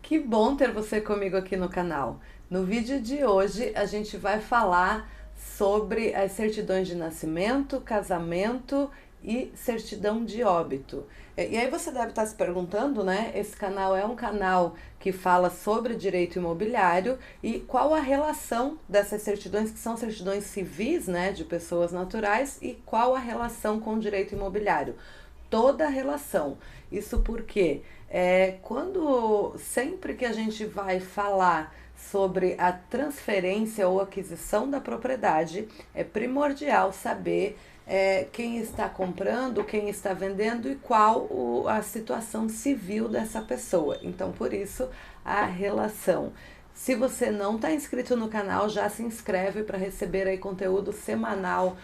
Que bom ter você comigo aqui no canal. No vídeo de hoje a gente vai falar sobre as certidões de nascimento, casamento e certidão de óbito. E aí você deve estar se perguntando, né? Esse canal é um canal que fala sobre direito imobiliário e qual a relação dessas certidões, que são certidões civis, né, de pessoas naturais, e qual a relação com o direito imobiliário. Toda a relação. Isso porque sempre que a gente vai falar sobre a transferência ou aquisição da propriedade, é primordial saber quem está comprando, quem está vendendo e qual a situação civil dessa pessoa. Então, por isso, a relação. Se você não está inscrito no canal, já se inscreve para receber aí conteúdo semanal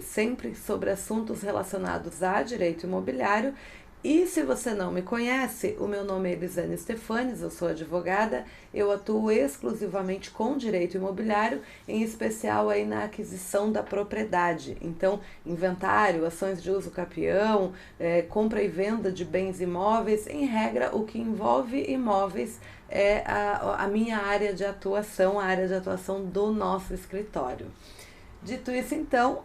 sempre sobre assuntos relacionados a direito imobiliário. E se você não me conhece, o meu nome é Elisane Stefanes, eu sou advogada, eu atuo exclusivamente com direito imobiliário, em especial aí na aquisição da propriedade. Então, inventário, ações de uso capião, compra e venda de bens imóveis, em regra, o que envolve imóveis é a minha área de atuação, a área de atuação do nosso escritório. Dito isso, então,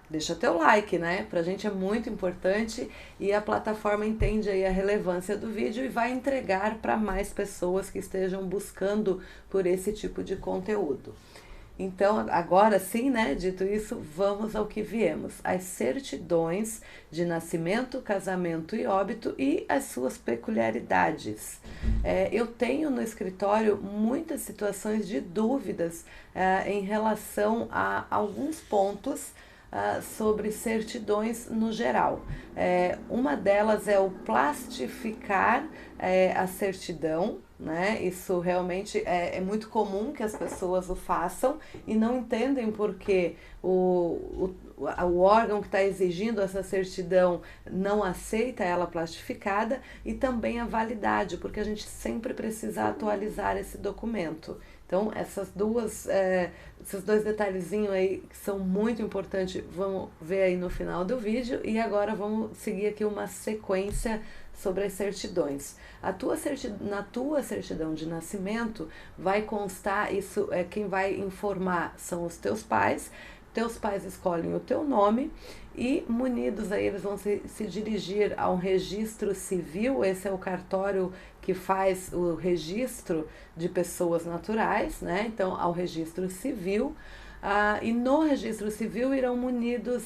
deixa teu like, né? Pra gente é muito importante e a plataforma entende aí a relevância do vídeo e vai entregar para mais pessoas que estejam buscando por esse tipo de conteúdo. Então, agora sim, né? Dito isso, vamos ao que viemos. As certidões de nascimento, casamento e óbito e as suas peculiaridades. Eu tenho no escritório muitas situações de dúvidas em relação a alguns pontos sobre certidões no geral. Uma delas é o plastificar a certidão, né? Isso realmente é muito comum que as pessoas o façam e não entendem porque o órgão que está exigindo essa certidão não aceita ela plastificada, e também a validade, porque a gente sempre precisa atualizar esse documento. Então, esses dois detalhezinhos aí que são muito importantes, vamos ver aí no final do vídeo. E agora vamos seguir aqui uma sequência sobre as certidões. Na tua certidão de nascimento vai constar, isso é quem vai informar são os teus pais. Teus pais escolhem o teu nome e, munidos aí, eles vão se dirigir a um registro civil. Esse é o cartório que faz o registro de pessoas naturais, né? Então, ao registro civil. E no registro civil irão munidos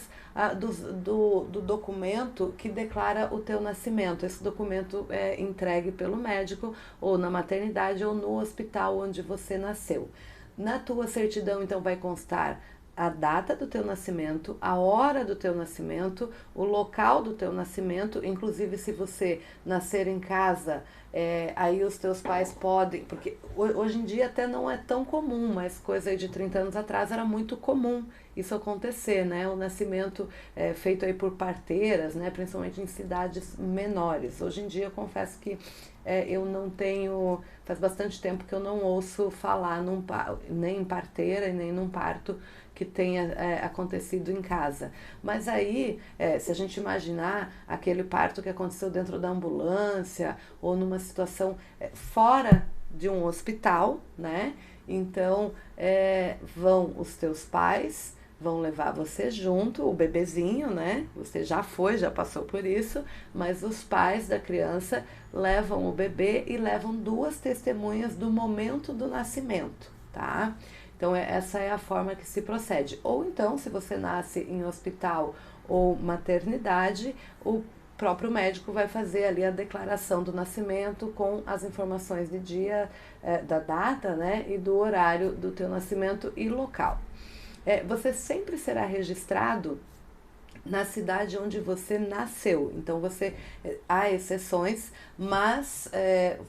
do documento que declara o teu nascimento. Esse documento é entregue pelo médico, ou na maternidade, ou no hospital onde você nasceu. Na tua certidão, então, vai constar a data do teu nascimento, a hora do teu nascimento, o local do teu nascimento. Inclusive, se você nascer em casa, aí os teus pais podem, porque hoje em dia até não é tão comum, mas coisa aí de 30 anos atrás era muito comum isso acontecer, né? O nascimento feito aí por parteiras, né? Principalmente em cidades menores. Hoje em dia eu confesso que eu não tenho, faz bastante tempo que eu não ouço falar nem em parteira e nem num parto que tenha acontecido em casa. Mas aí, se a gente imaginar aquele parto que aconteceu dentro da ambulância ou numa situação fora de um hospital, né? Então, vão os teus pais, vão levar você junto, o bebezinho, né? Você já passou por isso, mas os pais da criança levam o bebê e levam duas testemunhas do momento do nascimento, tá? Então, essa é a forma que se procede. Ou então, se você nasce em hospital ou maternidade, o próprio médico vai fazer ali a declaração do nascimento com as informações de dia, da data, né, e do horário do teu nascimento e local. Você sempre será registrado na cidade onde você nasceu. Então, há exceções, mas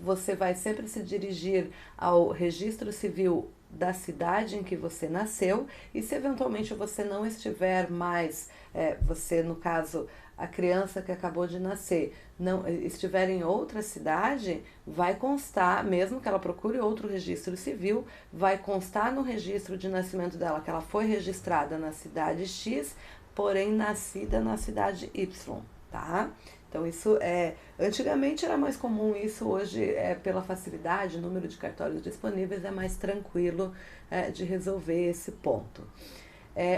você vai sempre se dirigir ao registro civil da cidade em que você nasceu. E se eventualmente você não estiver mais, você, no caso, a criança que acabou de nascer, não estiver em outra cidade, vai constar, mesmo que ela procure outro registro civil, vai constar no registro de nascimento dela que ela foi registrada na cidade X, porém nascida na cidade Y, tá? Então isso antigamente era mais comum isso, hoje pela facilidade, número de cartórios disponíveis é mais tranquilo de resolver esse ponto.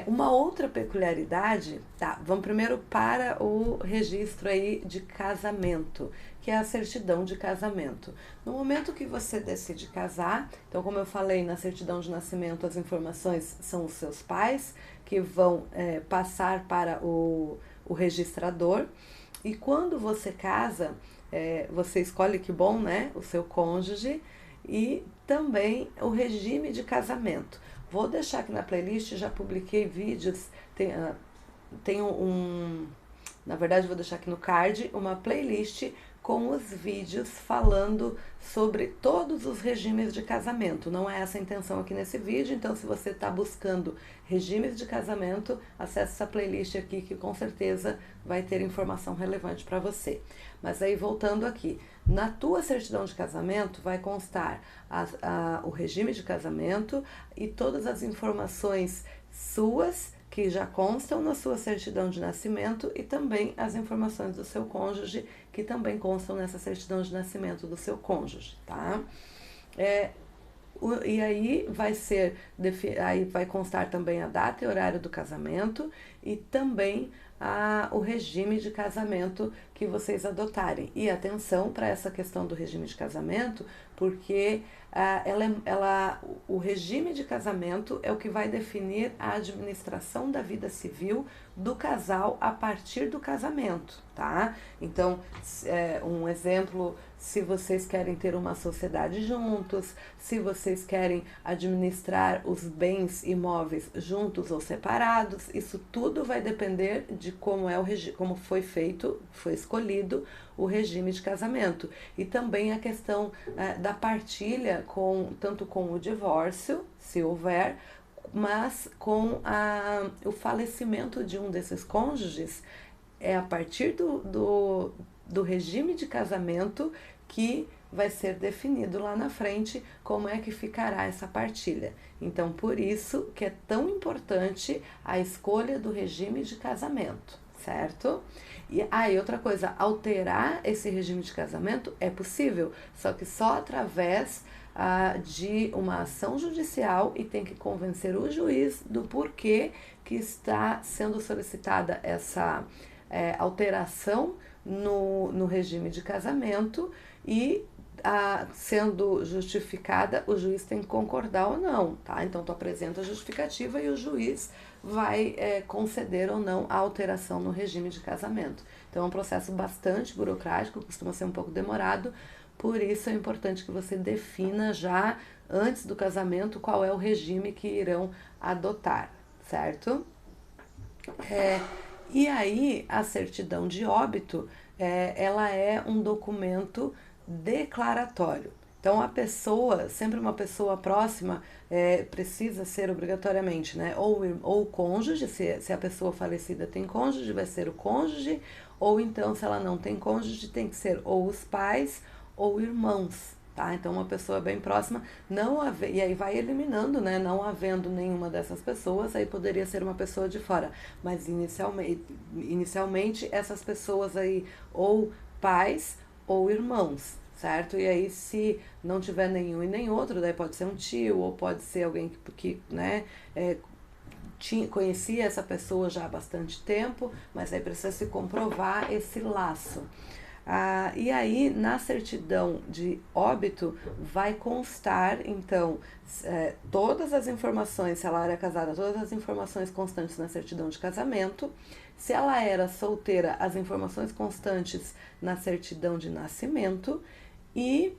Uma outra peculiaridade, tá? Vamos primeiro para o registro aí de casamento, que é a certidão de casamento. No momento que você decide casar, então como eu falei, na certidão de nascimento as informações são os seus pais que vão passar para o registrador. E quando você casa, você escolhe, que bom, né, o seu cônjuge e também o regime de casamento. Vou deixar aqui na playlist, já publiquei vídeos, tem na verdade vou deixar aqui no card uma playlist com os vídeos falando sobre todos os regimes de casamento. Não é essa a intenção aqui nesse vídeo, então se você está buscando regimes de casamento, acesse essa playlist aqui que com certeza vai ter informação relevante para você. Mas aí voltando aqui, na tua certidão de casamento vai constar o regime de casamento e todas as informações suas que já constam na sua certidão de nascimento e também as informações do seu cônjuge que também constam nessa certidão de nascimento do seu cônjuge, tá? E aí aí vai constar também a data e horário do casamento e também o regime de casamento que vocês adotarem. E atenção para essa questão do regime de casamento, porque o regime de casamento é o que vai definir a administração da vida civil do casal a partir do casamento, tá? Então, um exemplo, se vocês querem ter uma sociedade juntos, se vocês querem administrar os bens imóveis juntos ou separados, isso tudo vai depender de como foi escolhido o regime de casamento. E também a questão da partilha, tanto com o divórcio, se houver, mas com o falecimento de um desses cônjuges, é a partir do regime de casamento que vai ser definido lá na frente como é que ficará essa partilha. Então, por isso que é tão importante a escolha do regime de casamento, certo? E outra coisa, alterar esse regime de casamento é possível, só que só através de uma ação judicial e tem que convencer o juiz do porquê que está sendo solicitada essa alteração no regime de casamento e sendo justificada, o juiz tem que concordar ou não, tá? Então tu apresenta a justificativa e o juiz vai conceder ou não a alteração no regime de casamento. Então é um processo bastante burocrático, costuma ser um pouco demorado, por isso é importante que você defina já antes do casamento qual é o regime que irão adotar, certo? E aí a certidão de óbito, ela é um documento declaratório. Então a pessoa, sempre uma pessoa próxima, precisa ser obrigatoriamente, né? Ou o cônjuge, se a pessoa falecida tem cônjuge, vai ser o cônjuge, ou então se ela não tem cônjuge, tem que ser ou os pais ou irmãos, tá? Então uma pessoa bem próxima, e aí vai eliminando, né? Não havendo nenhuma dessas pessoas, aí poderia ser uma pessoa de fora. Mas inicialmente essas pessoas aí, ou pais ou irmãos, certo? E aí se não tiver nenhum e nem outro, daí pode ser um tio, ou pode ser alguém que né, conhecia essa pessoa já há bastante tempo, mas aí precisa se comprovar esse laço. E aí, na certidão de óbito, vai constar, então, todas as informações, se ela era casada, todas as informações constantes na certidão de casamento. Se ela era solteira, as informações constantes na certidão de nascimento. E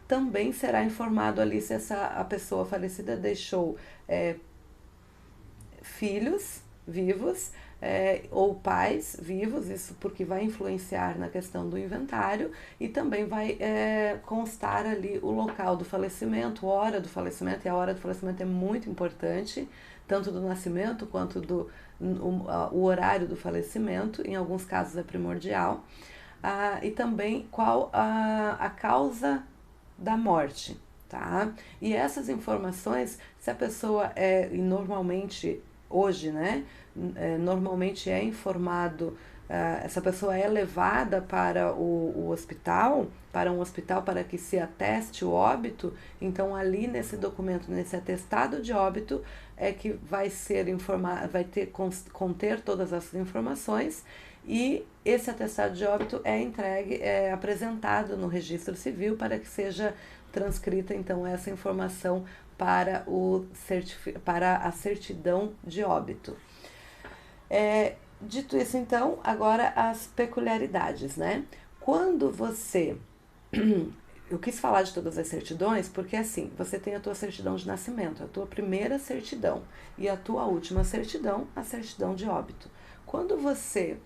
também será informado ali se a pessoa falecida deixou filhos vivos, ou pais vivos, isso porque vai influenciar na questão do inventário, e também vai constar ali o local do falecimento, hora do falecimento, e a hora do falecimento é muito importante, tanto do nascimento quanto o horário do falecimento, em alguns casos é primordial, e também qual a causa da morte, tá? E essas informações, se a pessoa e normalmente hoje, né, normalmente é informado essa pessoa é levada para o hospital, para um hospital para que se ateste o óbito, então ali nesse documento, nesse atestado de óbito, é que vai ser vai conter todas essas informações, e esse atestado de óbito é entregue, é apresentado no registro civil para que seja transcrita então essa informação para, para a certidão de óbito. Dito isso, então, agora as peculiaridades, né? Quando você... Eu quis falar de todas as certidões porque, assim, você tem a tua certidão de nascimento, a tua primeira certidão, e a tua última certidão, a certidão de óbito. Quando você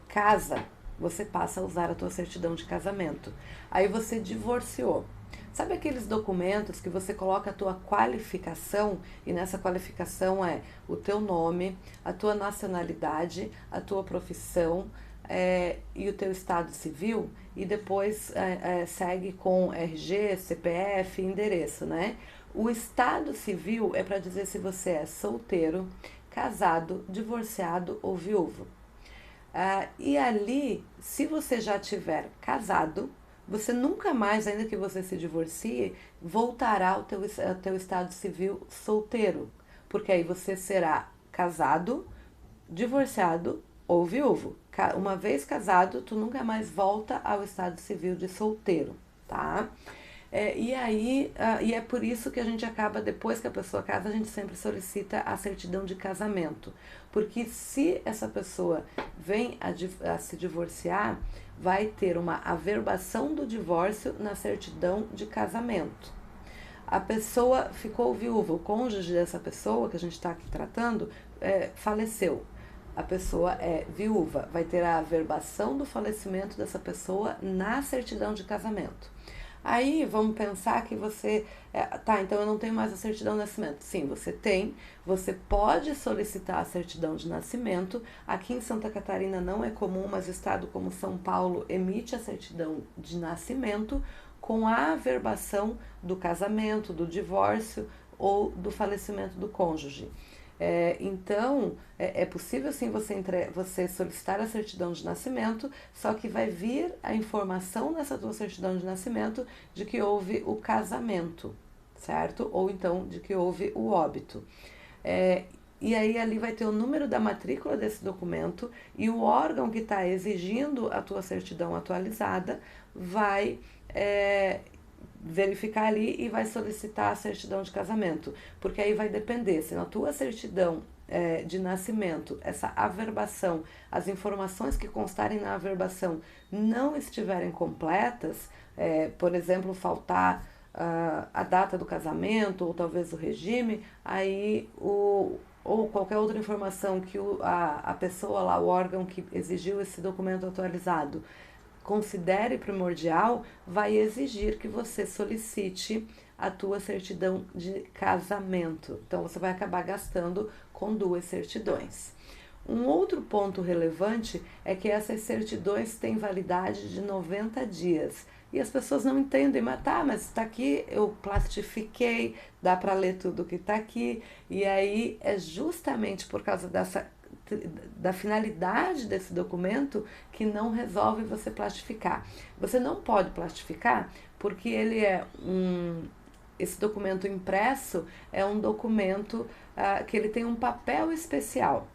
casa, você passa a usar a tua certidão de casamento. Aí você divorciou. Sabe aqueles documentos que você coloca a tua qualificação, e nessa qualificação é o teu nome, a tua nacionalidade, a tua profissão e o teu estado civil, e depois segue com RG, CPF, endereço, né? O estado civil é para dizer se você é solteiro, casado, divorciado ou viúvo. E ali, se você já tiver casado, você nunca mais, ainda que você se divorcie, voltará ao teu estado civil solteiro. Porque aí você será casado, divorciado ou viúvo. Uma vez casado, tu nunca mais volta ao estado civil de solteiro, tá? E é por isso que a gente acaba, depois que a pessoa casa, a gente sempre solicita a certidão de casamento. Porque se essa pessoa vem a se divorciar, vai ter uma averbação do divórcio na certidão de casamento. A pessoa ficou viúva, o cônjuge dessa pessoa que a gente está aqui tratando faleceu. A pessoa é viúva, vai ter a averbação do falecimento dessa pessoa na certidão de casamento. Aí vamos pensar que você... então eu não tenho mais a certidão de nascimento. Sim, você tem. Você pode solicitar a certidão de nascimento. Aqui em Santa Catarina não é comum, mas estado como São Paulo emite a certidão de nascimento com a averbação do casamento, do divórcio ou do falecimento do cônjuge. Então, é possível sim você solicitar a certidão de nascimento, só que vai vir a informação nessa tua certidão de nascimento de que houve o casamento, certo? Ou então de que houve o óbito. E aí ali vai ter o número da matrícula desse documento, e o órgão que está exigindo a tua certidão atualizada vai verificar ali e vai solicitar a certidão de casamento, porque aí vai depender, se na tua certidão de nascimento, essa averbação, as informações que constarem na averbação não estiverem completas, por exemplo, faltar a data do casamento ou talvez o regime, aí ou qualquer outra informação que a pessoa lá, o órgão que exigiu esse documento atualizado, considere primordial, vai exigir que você solicite a tua certidão de casamento. Então, você vai acabar gastando com duas certidões. Um outro ponto relevante é que essas certidões têm validade de 90 dias. E as pessoas não entendem, mas está aqui, eu plastifiquei, dá para ler tudo que está aqui. E aí é justamente por causa da finalidade desse documento que não resolve você plastificar. Você não pode plastificar porque ele esse documento impresso é um documento que ele tem um papel especial.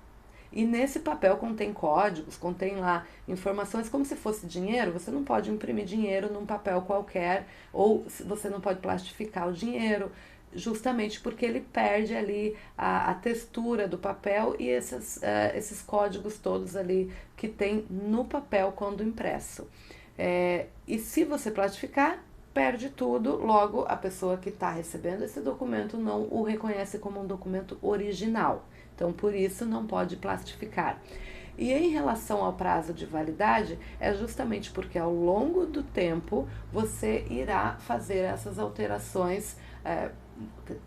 E nesse papel contém códigos, contém lá informações como se fosse dinheiro. Você não pode imprimir dinheiro num papel qualquer, ou você não pode plastificar o dinheiro, justamente porque ele perde ali a textura do papel e esses códigos todos ali que tem no papel quando impresso. E se você plastificar, perde tudo, logo a pessoa que está recebendo esse documento não o reconhece como um documento original. Então, por isso, não pode plastificar. E em relação ao prazo de validade, é justamente porque ao longo do tempo você irá fazer essas alterações,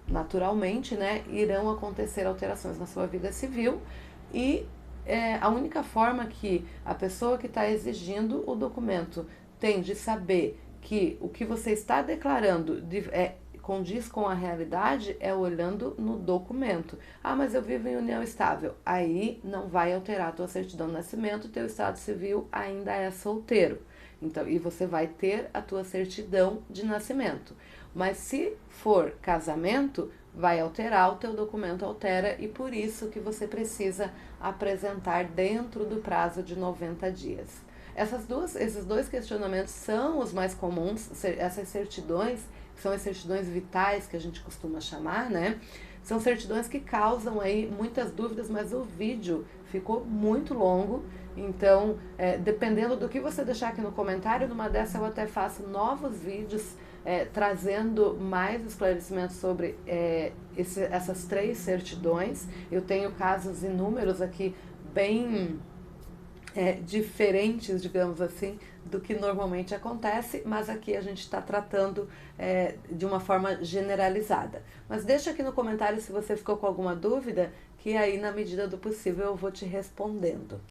naturalmente, né? Irão acontecer alterações na sua vida civil, e a única forma que a pessoa que está exigindo o documento tem de saber que o que você está declarando condiz com a realidade é olhando no documento. Ah, mas eu vivo em união estável. Aí não vai alterar a tua certidão de nascimento, teu estado civil ainda é solteiro. Então, e você vai ter a tua certidão de nascimento. Mas se for casamento, vai alterar, o teu documento altera e por isso que você precisa apresentar dentro do prazo de 90 dias. Esses dois questionamentos são os mais comuns, essas certidões, que são as certidões vitais que a gente costuma chamar, né? São certidões que causam aí muitas dúvidas, mas o vídeo ficou muito longo, então, dependendo do que você deixar aqui no comentário, numa dessa eu até faço novos vídeos trazendo mais esclarecimentos sobre essas 3 certidões. Eu tenho casos inúmeros aqui, bem diferentes, digamos assim, do que normalmente acontece, mas aqui a gente está tratando de uma forma generalizada. Mas deixa aqui no comentário se você ficou com alguma dúvida, que aí na medida do possível eu vou te respondendo.